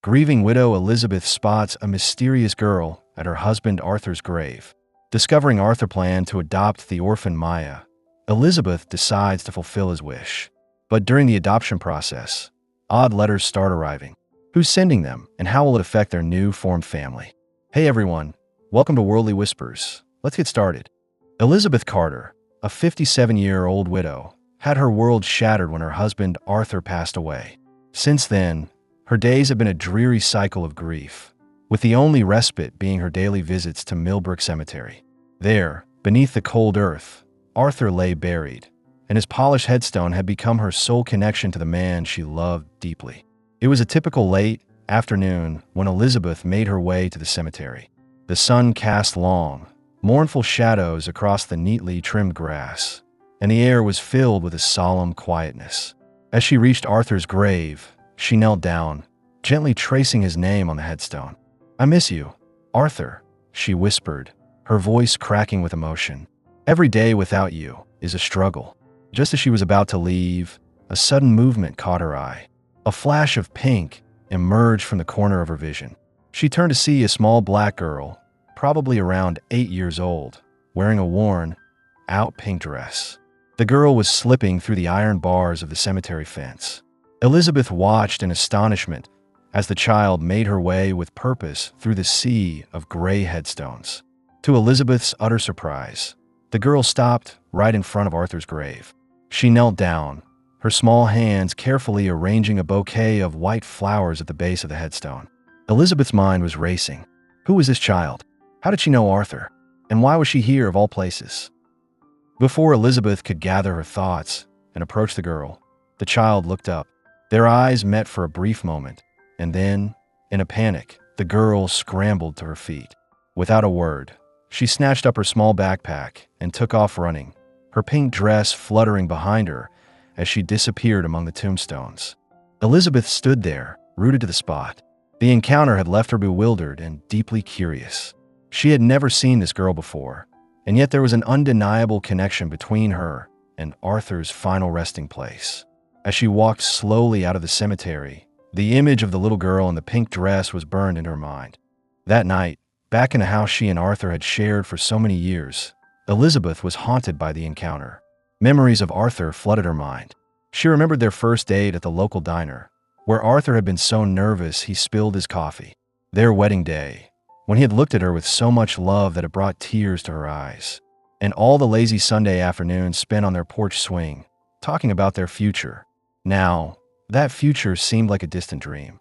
Grieving widow Elizabeth spots a mysterious girl at her husband Arthur's grave. Discovering Arthur planned to adopt the orphan Maya, Elizabeth decides to fulfill his wish. But during the adoption process, odd letters start arriving. Who's sending them, and how will it affect their new-formed family? Hey everyone, welcome to Worldly Whispers. Let's get started. Elizabeth Carter, a 57-year-old widow, had her world shattered when her husband Arthur passed away. Since then, her days have been a dreary cycle of grief, with the only respite being her daily visits to Millbrook Cemetery. There, beneath the cold earth, Arthur lay buried, and his polished headstone had become her sole connection to the man she loved deeply. It was a typical late afternoon when Elizabeth made her way to the cemetery. The sun cast long, mournful shadows across the neatly trimmed grass, and the air was filled with a solemn quietness. As she reached Arthur's grave, she knelt down, gently tracing his name on the headstone. "I miss you, Arthur," she whispered, her voice cracking with emotion. "Every day without you is a struggle." Just as she was about to leave, a sudden movement caught her eye. A flash of pink emerged from the corner of her vision. She turned to see a small black girl, probably around 8 years old, wearing a worn-out pink dress. The girl was slipping through the iron bars of the cemetery fence. Elizabeth watched in astonishment as the child made her way with purpose through the sea of gray headstones. To Elizabeth's utter surprise, the girl stopped right in front of Arthur's grave. She knelt down, her small hands carefully arranging a bouquet of white flowers at the base of the headstone. Elizabeth's mind was racing. Who was this child? How did she know Arthur? And why was she here of all places? Before Elizabeth could gather her thoughts and approach the girl, the child looked up. Their eyes met for a brief moment, and then, in a panic, the girl scrambled to her feet. Without a word, she snatched up her small backpack and took off running, her pink dress fluttering behind her as she disappeared among the tombstones. Elizabeth stood there, rooted to the spot. The encounter had left her bewildered and deeply curious. She had never seen this girl before, and yet there was an undeniable connection between her and Arthur's final resting place. As she walked slowly out of the cemetery, the image of the little girl in the pink dress was burned into her mind. That night, back in the house she and Arthur had shared for so many years, Elizabeth was haunted by the encounter. Memories of Arthur flooded her mind. She remembered their first date at the local diner, where Arthur had been so nervous he spilled his coffee. Their wedding day, when he had looked at her with so much love that it brought tears to her eyes. And all the lazy Sunday afternoons spent on their porch swing, talking about their future. Now, that future seemed like a distant dream.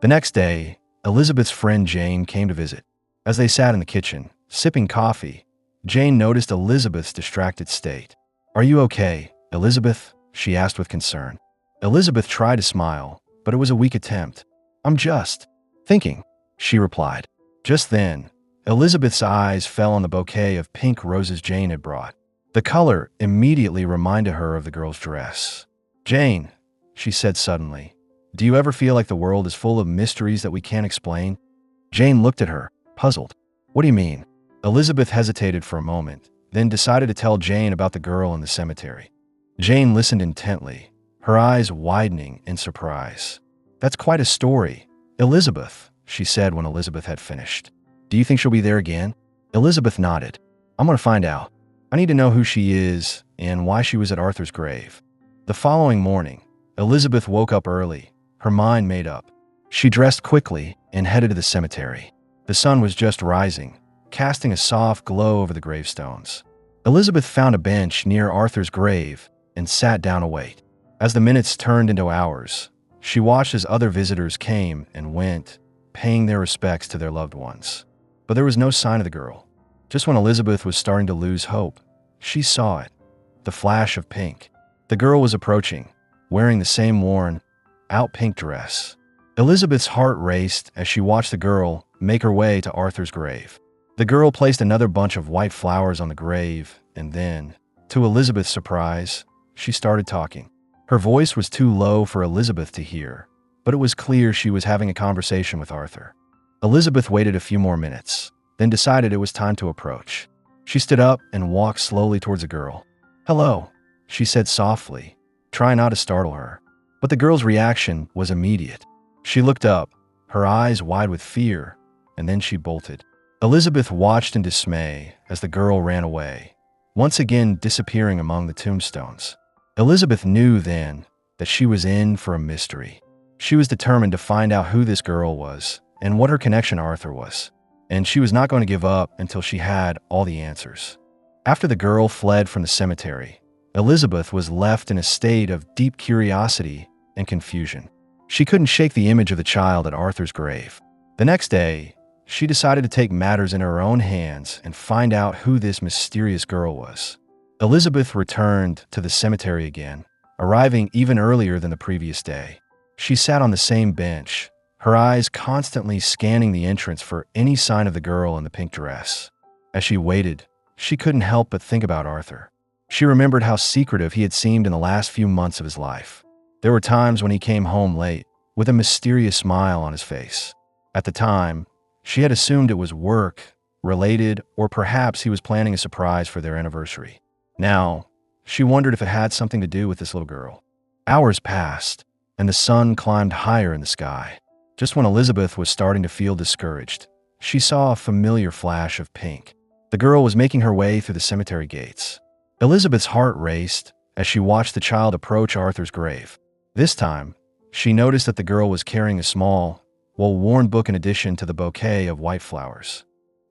The next day, Elizabeth's friend Jane came to visit. As they sat in the kitchen, sipping coffee, Jane noticed Elizabeth's distracted state. "Are you okay, Elizabeth?" she asked with concern. Elizabeth tried to smile, but it was a weak attempt. "I'm just thinking," she replied. Just then, Elizabeth's eyes fell on the bouquet of pink roses Jane had brought. The color immediately reminded her of the girl's dress. "Jane," she said suddenly, "do you ever feel like the world is full of mysteries that we can't explain?" Jane looked at her, puzzled. "What do you mean?" Elizabeth hesitated for a moment, then decided to tell Jane about the girl in the cemetery. Jane listened intently, her eyes widening in surprise. "That's quite a story, Elizabeth," she said when Elizabeth had finished. "Do you think she'll be there again?" Elizabeth nodded. "I'm going to find out. I need to know who she is and why she was at Arthur's grave." The following morning, Elizabeth woke up early, her mind made up. She dressed quickly and headed to the cemetery. The sun was just rising, casting a soft glow over the gravestones. Elizabeth found a bench near Arthur's grave and sat down to wait. As the minutes turned into hours, she watched as other visitors came and went, paying their respects to their loved ones. But there was no sign of the girl. Just when Elizabeth was starting to lose hope, she saw it. The flash of pink. The girl was approaching, wearing the same worn-out pink dress. Elizabeth's heart raced as she watched the girl make her way to Arthur's grave. The girl placed another bunch of white flowers on the grave, and then, to Elizabeth's surprise, she started talking. Her voice was too low for Elizabeth to hear, but it was clear she was having a conversation with Arthur. Elizabeth waited a few more minutes, then decided it was time to approach. She stood up and walked slowly towards the girl. "Hello," she said softly, trying not to startle her. But the girl's reaction was immediate. She looked up, her eyes wide with fear, and then she bolted. Elizabeth watched in dismay as the girl ran away, once again disappearing among the tombstones. Elizabeth knew then that she was in for a mystery. She was determined to find out who this girl was and what her connection to Arthur was, and she was not going to give up until she had all the answers. After the girl fled from the cemetery, Elizabeth was left in a state of deep curiosity and confusion. She couldn't shake the image of the child at Arthur's grave. The next day, she decided to take matters in her own hands and find out who this mysterious girl was. Elizabeth returned to the cemetery again, arriving even earlier than the previous day. She sat on the same bench, her eyes constantly scanning the entrance for any sign of the girl in the pink dress. As she waited, she couldn't help but think about Arthur. She remembered how secretive he had seemed in the last few months of his life. There were times when he came home late, with a mysterious smile on his face. At the time, she had assumed it was work, related, or perhaps he was planning a surprise for their anniversary. Now, she wondered if it had something to do with this little girl. Hours passed, and the sun climbed higher in the sky. Just when Elizabeth was starting to feel discouraged, she saw a familiar flash of pink. The girl was making her way through the cemetery gates. Elizabeth's heart raced as she watched the child approach Arthur's grave. This time, she noticed that the girl was carrying a small, well-worn book in addition to the bouquet of white flowers.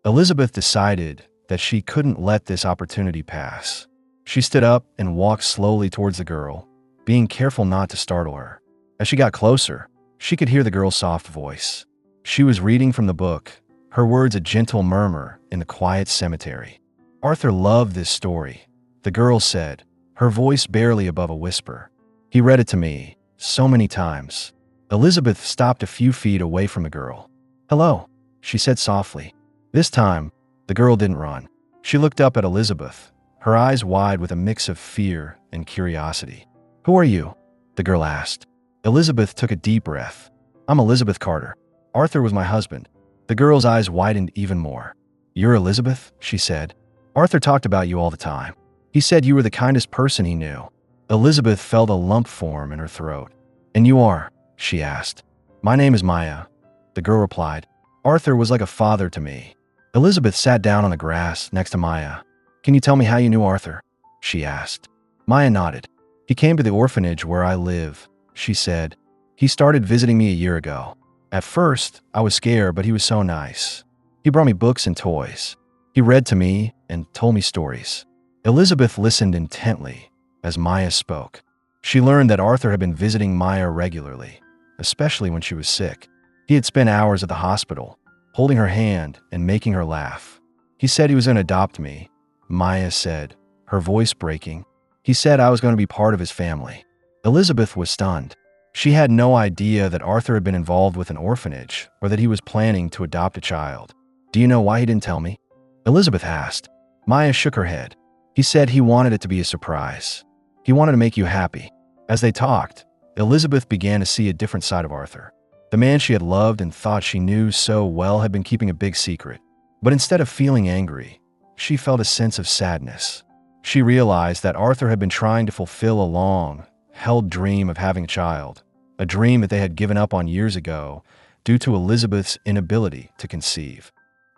Elizabeth decided that she couldn't let this opportunity pass. She stood up and walked slowly towards the girl, being careful not to startle her. As she got closer, she could hear the girl's soft voice. She was reading from the book, her words a gentle murmur in the quiet cemetery. "Arthur loved this story," the girl said, her voice barely above a whisper. "He read it to me so many times." Elizabeth stopped a few feet away from the girl. "Hello," she said softly. This time, the girl didn't run. She looked up at Elizabeth, her eyes wide with a mix of fear and curiosity. "Who are you?" the girl asked. Elizabeth took a deep breath. "I'm Elizabeth Carter. Arthur was my husband." The girl's eyes widened even more. "You're Elizabeth?" she said. "Arthur talked about you all the time. He said you were the kindest person he knew." Elizabeth felt a lump form in her throat. "And you are?" she asked. "My name is Maya," the girl replied. "Arthur was like a father to me." Elizabeth sat down on the grass next to Maya. "Can you tell me how you knew Arthur?" she asked. Maya nodded. "He came to the orphanage where I live," she said. "He started visiting me a year ago. At first, I was scared, but he was so nice. He brought me books and toys. He read to me and told me stories." Elizabeth listened intently as Maya spoke. She learned that Arthur had been visiting Maya regularly, especially when she was sick. He had spent hours at the hospital, holding her hand and making her laugh. "He said he was going to adopt me," Maya said, her voice breaking. "He said I was going to be part of his family." Elizabeth was stunned. She had no idea that Arthur had been involved with an orphanage or that he was planning to adopt a child. "Do you know why he didn't tell me?" Elizabeth asked. Maya shook her head. "He said he wanted it to be a surprise. He wanted to make you happy." As they talked, Elizabeth began to see a different side of Arthur. The man she had loved and thought she knew so well had been keeping a big secret. But instead of feeling angry, she felt a sense of sadness. She realized that Arthur had been trying to fulfill a long-held dream of having a child, a dream that they had given up on years ago due to Elizabeth's inability to conceive.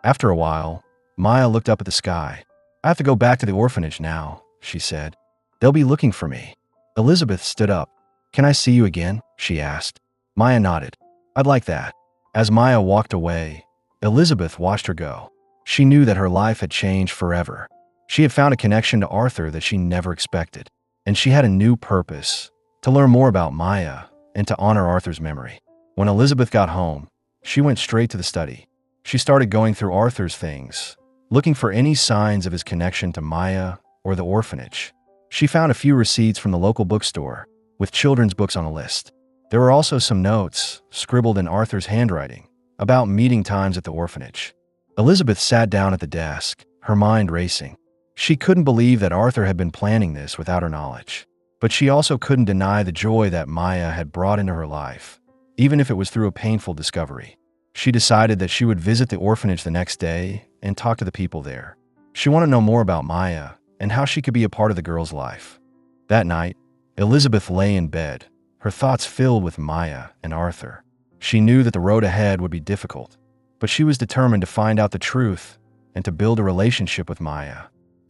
After a while, Maya looked up at the sky. "I have to go back to the orphanage now," she said. "They'll be looking for me." Elizabeth stood up. "Can I see you again?" she asked. Maya nodded. "I'd like that." As Maya walked away, Elizabeth watched her go. She knew that her life had changed forever. She had found a connection to Arthur that she never expected, and she had a new purpose: to learn more about Maya and to honor Arthur's memory. When Elizabeth got home, she went straight to the study. She started going through Arthur's things, looking for any signs of his connection to Maya or the orphanage. She found a few receipts from the local bookstore, with children's books on the list. There were also some notes, scribbled in Arthur's handwriting, about meeting times at the orphanage. Elizabeth sat down at the desk, her mind racing. She couldn't believe that Arthur had been planning this without her knowledge. But she also couldn't deny the joy that Maya had brought into her life, even if it was through a painful discovery. She decided that she would visit the orphanage the next day and talk to the people there. She wanted to know more about Maya and how she could be a part of the girl's life. That night, Elizabeth lay in bed, her thoughts filled with Maya and Arthur. She knew that the road ahead would be difficult, but she was determined to find out the truth and to build a relationship with Maya.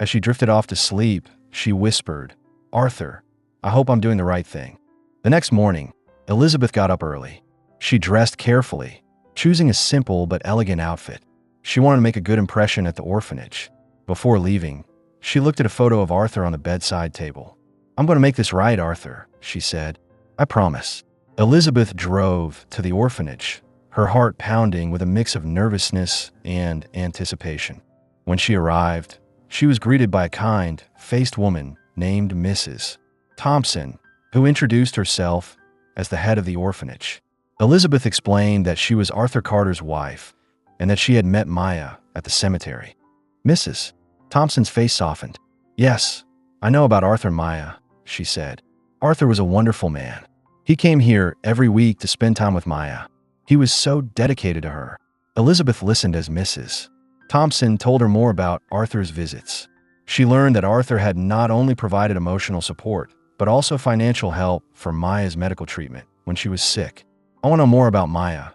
As she drifted off to sleep, she whispered, "Arthur, I hope I'm doing the right thing." The next morning, Elizabeth got up early. She dressed carefully, choosing a simple but elegant outfit. She wanted to make a good impression at the orphanage. Before leaving, she looked at a photo of Arthur on the bedside table. "I'm going to make this right, Arthur," she said. "I promise." Elizabeth drove to the orphanage, her heart pounding with a mix of nervousness and anticipation. When she arrived, she was greeted by a kind-faced woman named Mrs. Thompson, who introduced herself as the head of the orphanage. Elizabeth explained that she was Arthur Carter's wife and that she had met Maya at the cemetery. Mrs. Thompson's face softened. "Yes, I know about Arthur and Maya," she said. "Arthur was a wonderful man. He came here every week to spend time with Maya. He was so dedicated to her." Elizabeth listened as Mrs. Thompson told her more about Arthur's visits. She learned that Arthur had not only provided emotional support, but also financial help for Maya's medical treatment when she was sick. "I want to know more about Maya,"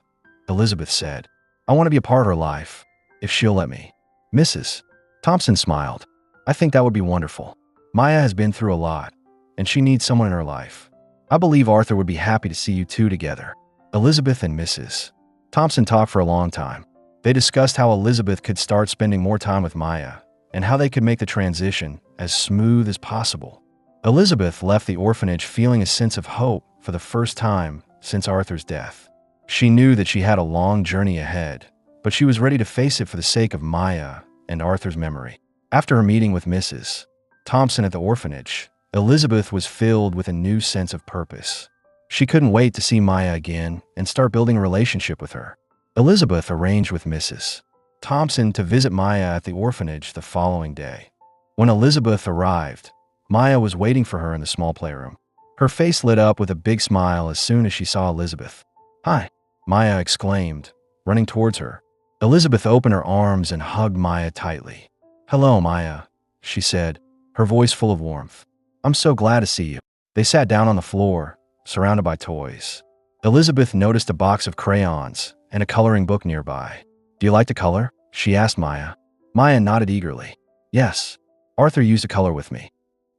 Elizabeth said. "I want to be a part of her life, if she'll let me." Mrs. Thompson smiled. "I think that would be wonderful. Maya has been through a lot, and she needs someone in her life. I believe Arthur would be happy to see you two together." Elizabeth and Mrs. Thompson talked for a long time. They discussed how Elizabeth could start spending more time with Maya and how they could make the transition as smooth as possible. Elizabeth left the orphanage feeling a sense of hope for the first time since Arthur's death. She knew that she had a long journey ahead, but she was ready to face it for the sake of Maya and Arthur's memory. After her meeting with Mrs. Thompson at the orphanage, Elizabeth was filled with a new sense of purpose. She couldn't wait to see Maya again and start building a relationship with her. Elizabeth arranged with Mrs. Thompson to visit Maya at the orphanage the following day. When Elizabeth arrived, Maya was waiting for her in the small playroom. Her face lit up with a big smile as soon as she saw Elizabeth. "Hi," Maya exclaimed, running towards her. Elizabeth opened her arms and hugged Maya tightly. "Hello, Maya," she said, her voice full of warmth. "I'm so glad to see you." They sat down on the floor, surrounded by toys. Elizabeth noticed a box of crayons and a coloring book nearby. "Do you like to color?" she asked Maya. Maya nodded eagerly. "Yes, Arthur used to color with me."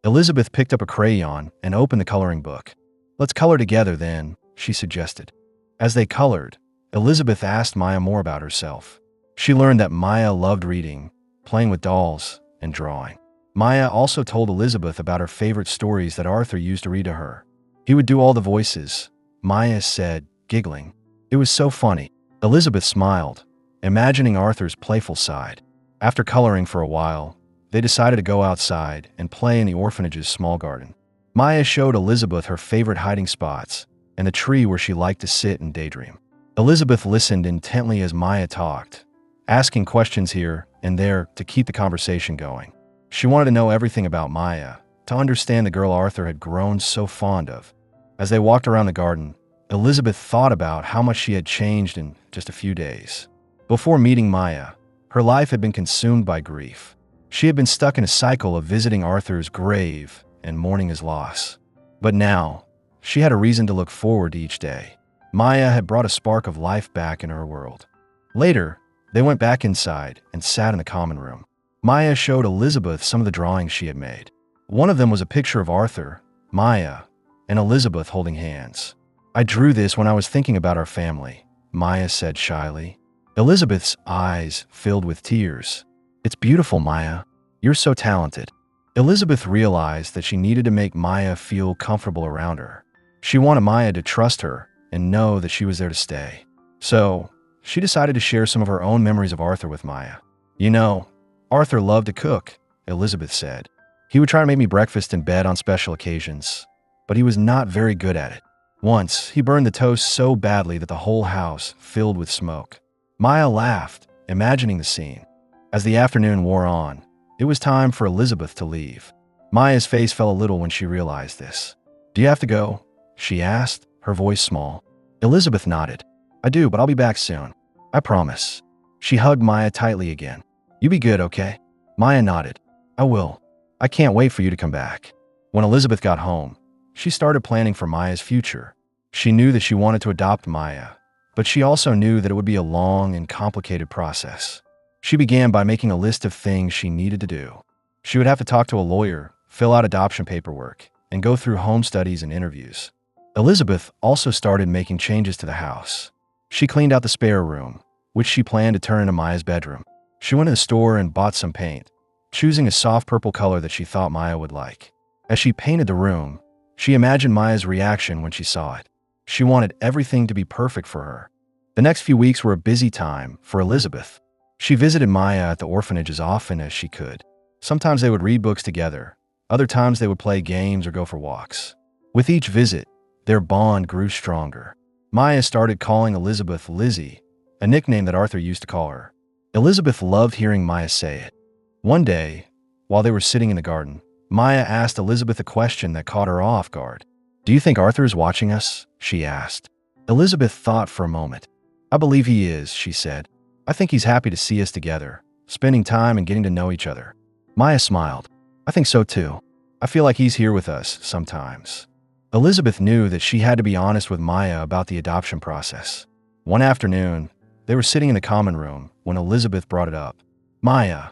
Elizabeth picked up a crayon and opened the coloring book. "Let's color together then," she suggested. As they colored, Elizabeth asked Maya more about herself. She learned that Maya loved reading, playing with dolls, and drawing. Maya also told Elizabeth about her favorite stories that Arthur used to read to her. "He would do all the voices," Maya said, giggling. "It was so funny." Elizabeth smiled, imagining Arthur's playful side. After coloring for a while, they decided to go outside and play in the orphanage's small garden. Maya showed Elizabeth her favorite hiding spots and the tree where she liked to sit and daydream. Elizabeth listened intently as Maya talked, asking questions here and there to keep the conversation going. She wanted to know everything about Maya, to understand the girl Arthur had grown so fond of. As they walked around the garden, Elizabeth thought about how much she had changed in just a few days. Before meeting Maya, her life had been consumed by grief. She had been stuck in a cycle of visiting Arthur's grave and mourning his loss. But now, she had a reason to look forward to each day. Maya had brought a spark of life back in her world. Later, they went back inside and sat in the common room. Maya showed Elizabeth some of the drawings she had made. One of them was a picture of Arthur, Maya, and Elizabeth holding hands. "I drew this when I was thinking about our family," Maya said shyly. Elizabeth's eyes filled with tears. "It's beautiful, Maya. You're so talented." Elizabeth realized that she needed to make Maya feel comfortable around her. She wanted Maya to trust her and know that she was there to stay. So, she decided to share some of her own memories of Arthur with Maya. "You know, Arthur loved to cook," Elizabeth said. "He would try to make me breakfast in bed on special occasions, but he was not very good at it. Once, he burned the toast so badly that the whole house filled with smoke." Maya laughed, imagining the scene. As the afternoon wore on, it was time for Elizabeth to leave. Maya's face fell a little when she realized this. "Do you have to go?" she asked, her voice small. Elizabeth nodded. "I do, but I'll be back soon. I promise." She hugged Maya tightly again. "You be good, okay?" Maya nodded. "I will. I can't wait for you to come back." When Elizabeth got home, she started planning for Maya's future. She knew that she wanted to adopt Maya But she also knew that it would be a long and complicated process. She began by making a list of things she needed to do. She would have to talk to a lawyer, fill out adoption paperwork, and go through home studies and interviews. Elizabeth also started making changes to the house. She cleaned out the spare room, which she planned to turn into Maya's bedroom. She went to the store and bought some paint, choosing a soft purple color that she thought Maya would like. As she painted the room, she imagined Maya's reaction when she saw it. She wanted everything to be perfect for her. The next few weeks were a busy time for Elizabeth. She visited Maya at the orphanage as often as she could. Sometimes they would read books together. Other times they would play games or go for walks. With each visit, their bond grew stronger. Maya started calling Elizabeth Lizzie, a nickname that Arthur used to call her. Elizabeth loved hearing Maya say it. One day, while they were sitting in the garden, Maya asked Elizabeth a question that caught her off guard. "Do you think Arthur is watching us?" she asked. Elizabeth thought for a moment. "I believe he is," she said. "I think he's happy to see us together, spending time and getting to know each other." Maya smiled. "I think so too. I feel like he's here with us sometimes." Elizabeth knew that she had to be honest with Maya about the adoption process. One afternoon, they were sitting in the common room when Elizabeth brought it up. "Maya,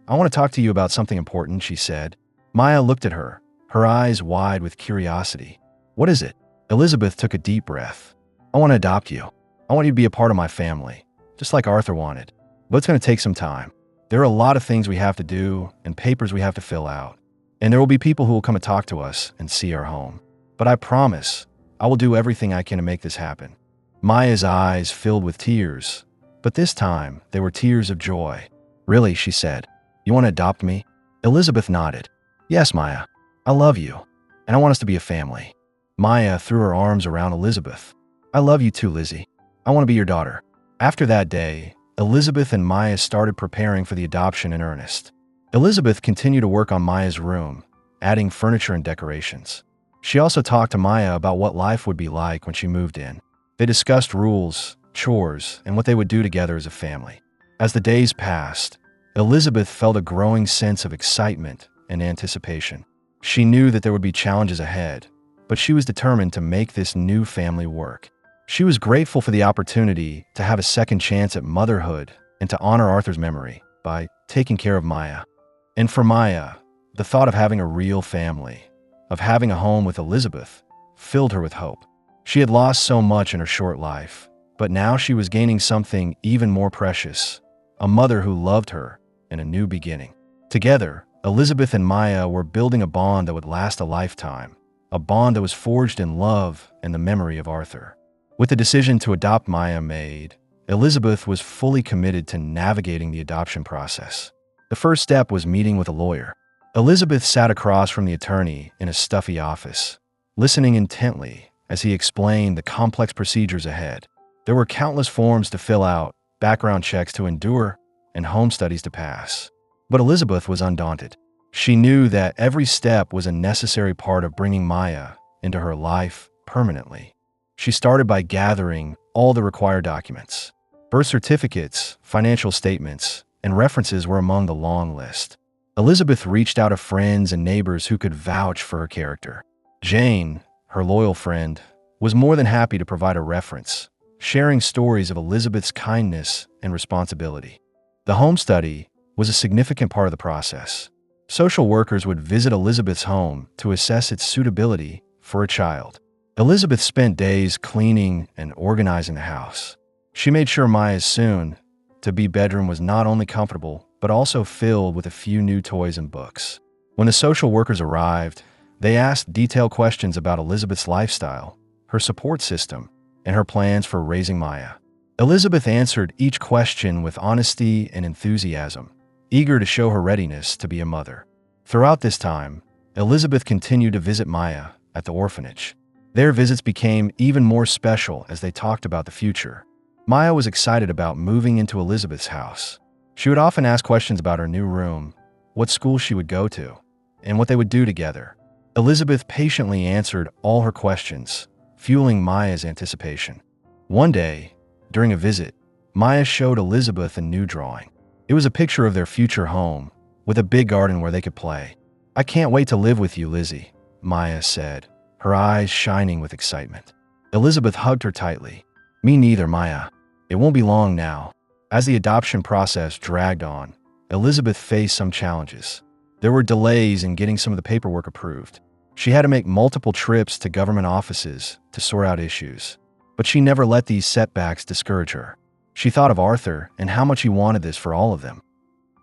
I want to talk to you about something important," she said. Maya looked at her, her eyes wide with curiosity. "What is it?" Elizabeth took a deep breath. "I want to adopt you. I want you to be a part of my family, just like Arthur wanted. But it's going to take some time. There are a lot of things we have to do and papers we have to fill out. And there will be people who will come and talk to us and see our home. But I promise, I will do everything I can to make this happen." Maya's eyes filled with tears, but this time they were tears of joy. "Really?" she said. "You want to adopt me?" Elizabeth nodded. "Yes, Maya. I love you, and I want us to be a family." Maya threw her arms around Elizabeth. "I love you too, Lizzie. I want to be your daughter." After that day, Elizabeth and Maya started preparing for the adoption in earnest. Elizabeth continued to work on Maya's room, adding furniture and decorations. She also talked to Maya about what life would be like when she moved in. They discussed rules, chores, and what they would do together as a family. As the days passed, Elizabeth felt a growing sense of excitement and anticipation. She knew that there would be challenges ahead, but she was determined to make this new family work. She was grateful for the opportunity to have a second chance at motherhood and to honor Arthur's memory by taking care of Maya. And for Maya, the thought of having a real family, of having a home with Elizabeth, filled her with hope. She had lost so much in her short life, but now she was gaining something even more precious, a mother who loved her and a new beginning. Together, Elizabeth and Maya were building a bond that would last a lifetime, a bond that was forged in love and the memory of Arthur. With the decision to adopt Maya made, Elizabeth was fully committed to navigating the adoption process. The first step was meeting with a lawyer. Elizabeth sat across from the attorney in a stuffy office, listening intently as he explained the complex procedures ahead. There were countless forms to fill out, background checks to endure, and home studies to pass. But Elizabeth was undaunted. She knew that every step was a necessary part of bringing Maya into her life permanently. She started by gathering all the required documents. Birth certificates, financial statements, and references were among the long list. Elizabeth reached out to friends and neighbors who could vouch for her character. Jane, her loyal friend, was more than happy to provide a reference, sharing stories of Elizabeth's kindness and responsibility. The home study was a significant part of the process. Social workers would visit Elizabeth's home to assess its suitability for a child. Elizabeth spent days cleaning and organizing the house. She made sure Maya's soon-to-be bedroom was not only comfortable, but also filled with a few new toys and books. When the social workers arrived, they asked detailed questions about Elizabeth's lifestyle, her support system, and her plans for raising Maya. Elizabeth answered each question with honesty and enthusiasm, eager to show her readiness to be a mother. Throughout this time, Elizabeth continued to visit Maya at the orphanage. Their visits became even more special as they talked about the future. Maya was excited about moving into Elizabeth's house. She would often ask questions about her new room, what school she would go to, and what they would do together. Elizabeth patiently answered all her questions, fueling Maya's anticipation. One day, during a visit, Maya showed Elizabeth a new drawing. It was a picture of their future home, with a big garden where they could play. "I can't wait to live with you, Lizzie," Maya said, her eyes shining with excitement. Elizabeth hugged her tightly. Me neither, Maya. It won't be long now. As the adoption process dragged on, Elizabeth faced some challenges. There were delays in getting some of the paperwork approved. She had to make multiple trips to government offices to sort out issues. But she never let these setbacks discourage her. She thought of Arthur and how much he wanted this for all of them.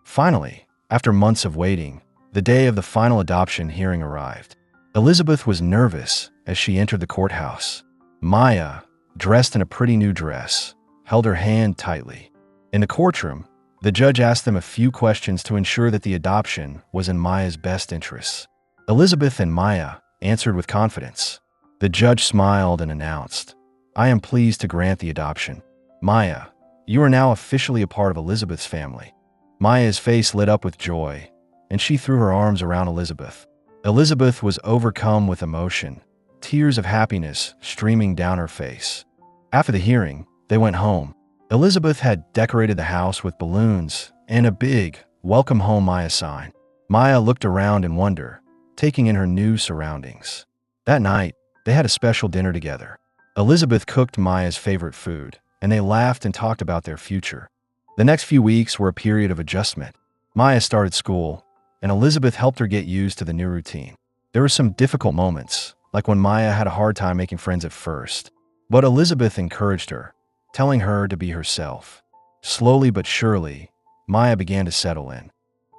Finally, after months of waiting, the day of the final adoption hearing arrived. Elizabeth was nervous as she entered the courthouse. Maya, dressed in a pretty new dress, held her hand tightly. In the courtroom, the judge asked them a few questions to ensure that the adoption was in Maya's best interests. Elizabeth and Maya answered with confidence. The judge smiled and announced, "I am pleased to grant the adoption. Maya, you are now officially a part of Elizabeth's family." Maya's face lit up with joy, and she threw her arms around Elizabeth. Elizabeth was overcome with emotion, tears of happiness streaming down her face. After the hearing, they went home. Elizabeth had decorated the house with balloons and a big "Welcome Home Maya" sign. Maya looked around in wonder, taking in her new surroundings. That night, they had a special dinner together. Elizabeth cooked Maya's favorite food, and they laughed and talked about their future. The next few weeks were a period of adjustment. Maya started school, and Elizabeth helped her get used to the new routine. There were some difficult moments, like when Maya had a hard time making friends at first. But Elizabeth encouraged her, telling her to be herself. Slowly but surely, Maya began to settle in.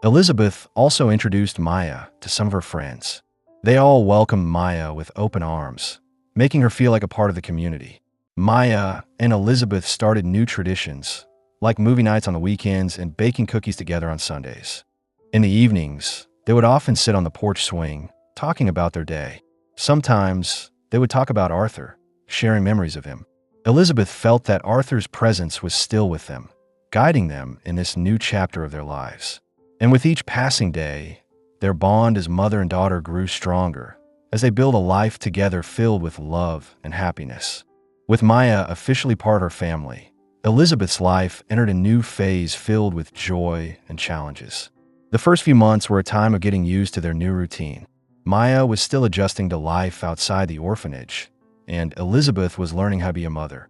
Elizabeth also introduced Maya to some of her friends. They all welcomed Maya with open arms, making her feel like a part of the community. Maya and Elizabeth started new traditions, like movie nights on the weekends and baking cookies together on Sundays. In the evenings, they would often sit on the porch swing, talking about their day. Sometimes, they would talk about Arthur, sharing memories of him. Elizabeth felt that Arthur's presence was still with them, guiding them in this new chapter of their lives. And with each passing day, their bond as mother and daughter grew stronger as they built a life together filled with love and happiness. With Maya officially part of her family, Elizabeth's life entered a new phase filled with joy and challenges. The first few months were a time of getting used to their new routine. Maya was still adjusting to life outside the orphanage, and Elizabeth was learning how to be a mother.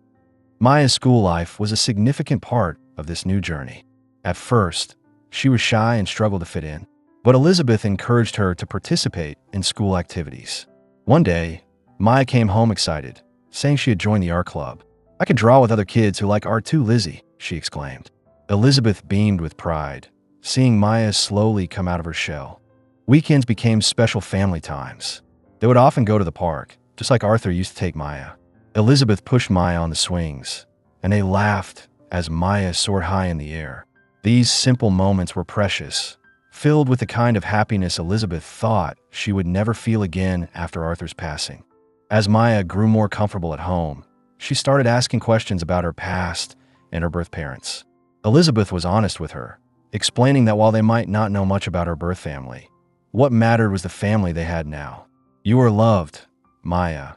Maya's school life was a significant part of this new journey. At first, she was shy and struggled to fit in, but Elizabeth encouraged her to participate in school activities. One day, Maya came home excited, saying she had joined the art club. "I can draw with other kids who like art too, Lizzie," she exclaimed. Elizabeth beamed with pride, seeing Maya slowly come out of her shell. Weekends became special family times. They would often go to the park, just like Arthur used to take Maya. Elizabeth pushed Maya on the swings, and they laughed as Maya soared high in the air. These simple moments were precious, filled with the kind of happiness Elizabeth thought she would never feel again after Arthur's passing. As Maya grew more comfortable at home, she started asking questions about her past and her birth parents. Elizabeth was honest with her, explaining that while they might not know much about her birth family, what mattered was the family they had now. "You are loved, Maya,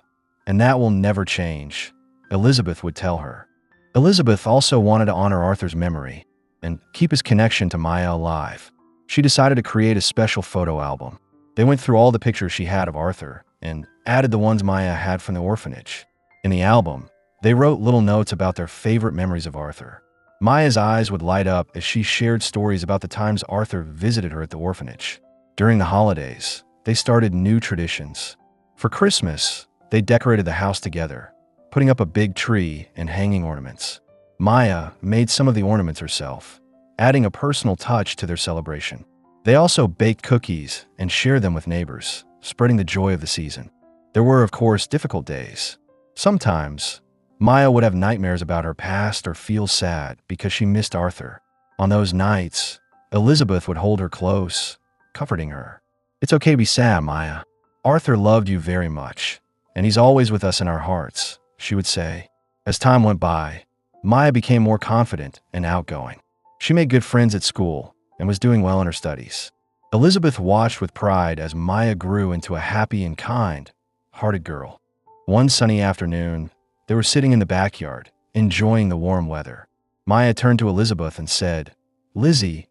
and that will never change," Elizabeth would tell her. Elizabeth also wanted to honor Arthur's memory and keep his connection to Maya alive. She decided to create a special photo album. They went through all the pictures she had of Arthur and added the ones Maya had from the orphanage. In the album, they wrote little notes about their favorite memories of Arthur. Maya's eyes would light up as she shared stories about the times Arthur visited her at the orphanage. During the holidays, they started new traditions. For Christmas, they decorated the house together, putting up a big tree and hanging ornaments. Maya made some of the ornaments herself, adding a personal touch to their celebration. They also baked cookies and shared them with neighbors, spreading the joy of the season. There were, of course, difficult days. Sometimes, Maya would have nightmares about her past or feel sad because she missed Arthur. On those nights, Elizabeth would hold her close, comforting her. "It's okay to be sad, Maya. Arthur loved you very much, and he's always with us in our hearts," she would say. As time went by, Maya became more confident and outgoing. She made good friends at school and was doing well in her studies. Elizabeth watched with pride as Maya grew into a happy and kind-hearted girl. One sunny afternoon, they were sitting in the backyard, enjoying the warm weather. Maya turned to Elizabeth and said, "Lizzie,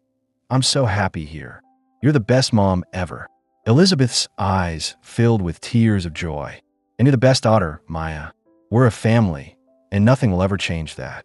I'm so happy here. You're the best mom ever." Elizabeth's eyes filled with tears of joy. "And you're the best daughter, Maya. We're a family, and nothing will ever change that.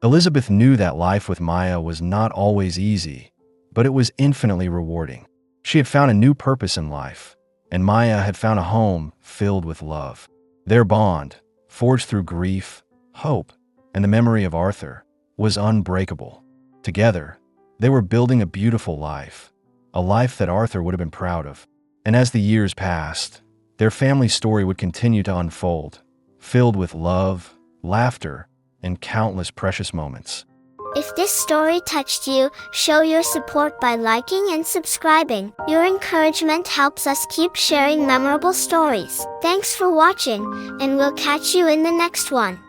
Elizabeth knew that life with Maya was not always easy, but it was infinitely rewarding. She had found a new purpose in life, and Maya had found a home filled with love. Their bond, forged through grief, hope, and the memory of Arthur, was unbreakable. Together, they were building a beautiful life, a life that Arthur would have been proud of. And as the years passed, their family story would continue to unfold, filled with love, laughter, and countless precious moments. If this story touched you, show your support by liking and subscribing. Your encouragement helps us keep sharing memorable stories. Thanks for watching, and we'll catch you in the next one.